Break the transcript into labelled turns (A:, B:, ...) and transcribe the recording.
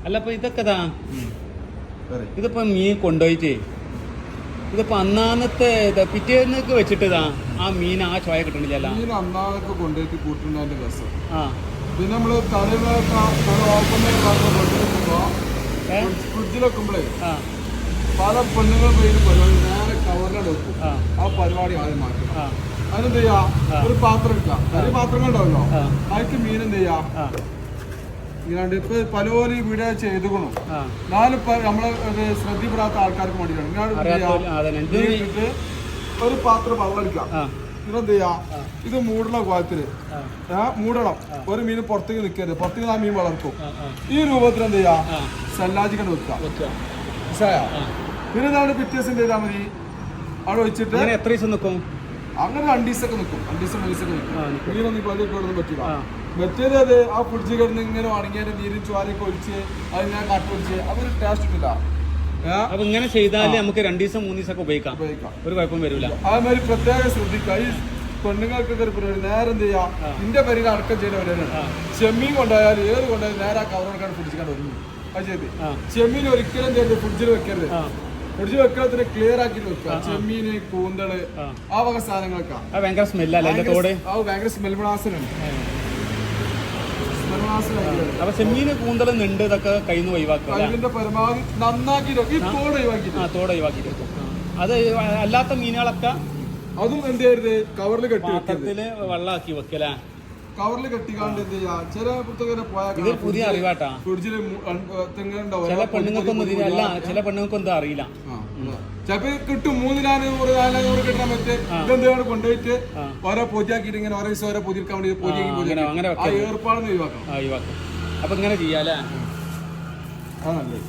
A: അല്ല അപ്പൊ ഇതൊക്കെ ഇതിപ്പോ മീൻ കൊണ്ടുപോയിട്ടേ ഇതിപ്പോ അന്നാന്നത്തെ പിറ്റേന്നൊക്കെ വെച്ചിട്ടതാ ആ മീൻ ആ ചോയ കിട്ടണില്ല.
B: മീൻ അന്നാന്നൊക്കെ കൊണ്ടുപോയിട്ട് കൂട്ടുന്നതിന്റെ രസം. പിന്നെ നമ്മള് തലേന്നൊക്കെ ഫ്രിഡ്ജിൽ വെക്കുമ്പോഴേ പല പെണ്ണുങ്ങൾ പോയിട്ട് പരിപാടി നേരെ കവറിലാണ് വെക്കും. ആ പരിപാടി ആദ്യം മാറ്റും. അതിനെന്ത് ചെയ്യാ, ഒരു പാത്രം എടുക്കാം. ചെറിയ പാത്രങ്ങൾ ഉണ്ടാവല്ലോ, അതിക്ക് മീൻ എന്ത് ചെയ്യാ ഇങ്ങാണ്ട് ഇപ്പൊ പലപോലെ ഈ വീഡിയോ ചെയ്തുകൊള്ളു. ഞാനിപ്പോ നമ്മളെ ശ്രദ്ധപ്പെടാത്ത ആൾക്കാർക്ക് വേണ്ടിയിട്ടാണ് ഇട്ടിട്ട് ഒരു പാത്രം വെള്ളം എടുക്കാം. ഇതെന്ത് ചെയ്യാ, ഇത് മൂടണ കോലത്തില് മൂടണം. ഒരു മീൻ പുറത്തേക്ക് നിൽക്കരുത്, പുറത്തേക്ക് ആ മീൻ വളർത്തും. ഈ രൂപത്തിൽ എന്ത് ചെയ്യാ സല്ലാജിക്കണ്ട് വെക്കുക. പിന്നെ എന്താണ് പിറ്റേഴ്സ് എന്ത് ചെയ്താൽ മതി, അവിടെ വെച്ചിട്ട്
A: എത്ര ദിവസം നിൽക്കും?
B: അങ്ങനെ 2 ദിവസമൊക്കെ നിൽക്കും. 2 ദിവസം 3 ദിവസം നിൽക്കും. മീനൊന്നും ഇപ്പോൾ അതിൽ പറ്റില്ല. മറ്റേത് അത് ആ ഫ്രിഡ്ജ് കിടന്ന് ഇങ്ങനെ ഉണങ്ങിയതിന്റെ നീരും ചോരയൊക്കെ ഒഴിച്ച് അതിനെ കട്ടൊഴിച്ച് അതൊരു ടേസ്റ്റ് കിട്ടില്ല.
A: അപ്പൊ ഇങ്ങനെ ചെയ്താൽ നമുക്ക് 2 ദിവസം 3 ദിവസം ഒക്കെ ഉപയോഗിക്കാം, ഒരു കുഴപ്പം വരില്ല.
B: അതേമാതിരി പ്രത്യേകം ശ്രദ്ധിക്കുക. ഈ പെണ്ണുങ്ങൾക്കൊക്കെ ഒരു പരിപാടി നേരെ എന്ത് ചെയ്യാം, നിന്റെ പേരിൽ അടക്കം ചെയ്യുന്ന പരിപാടിയാണ്. ചെമ്മീൻ കൊണ്ടുപോയാൽ ഏത് കൊണ്ടുപോയാൽ നേരെ ആ കവറെടുക്കാൻ ഫ്രിഡ്ജിക്കാണ്ട് ഒരുങ്ങി. അത് ചെയ്ത് ചെമ്മീൻ ഒരിക്കലും ചെയ്ത് ഫ്രിഡ്ജിൽ വെക്കരുത്. ഫ്രിഡ്ജിൽ വെക്കണത്തിന് ക്ലിയർ ആക്കിട്ട് വെക്കുക. ചെമ്മീന്, കൂന്തള്, ആ വക സാധനങ്ങളൊക്കെ
A: ഭയങ്കര സ്മെല്ലല്ലേ
B: ഭയങ്കര സ്മെൽ ബ്ലാസനുണ്ട്.
A: അപ്പൊ ചെമ്മീന്, കൂന്തള്, നെണ്ട് ഇതൊക്കെ കയ്യിൽ നിന്ന് ഒഴിവാക്കുക.
B: അതിന്റെ പരമാവധി നന്നാക്കി
A: തോട് ഒഴിവാക്കിട്ട് അത് അല്ലാത്ത മീനുകളൊക്കെ
B: അതും എന്ത് ചെയ്യരുത്, കവറിൽ കെട്ടി
A: പാത്രത്തില് വെള്ളമാക്കി വെക്കല.
B: കവറിൽ കെട്ടിക്കാണ്ട് എന്ത് ചെയ്യാ, ചില പുസ്തകം
A: ഇത് പുതിയ അറിവാട്ടാ.
B: ഫ്രിഡ്ജിൽ
A: ചില പെണ്ണുങ്ങൾക്കൊന്നും ഇതിനല്ല, ചില പെണ്ണുങ്ങൾക്കൊന്നും അറിയില്ല.
B: ചിലപ്പോ കിട്ടും 300-400 കിട്ടാൻ പറ്റേ. ഇതെന്താണ് കൊണ്ടുപോയിട്ട് ഓരോ പൊതിയാക്കിയിട്ട് ഇങ്ങനെ ഓരോ ദിവസം ഓരോ പൊതിക്കാൻ വേണ്ടി ഏർപ്പാടെന്ന് ഒഴിവാക്കണം.
A: അപ്പൊ ഇങ്ങനെ ചെയ്യാല്ലേ.
B: അതല്ലേ.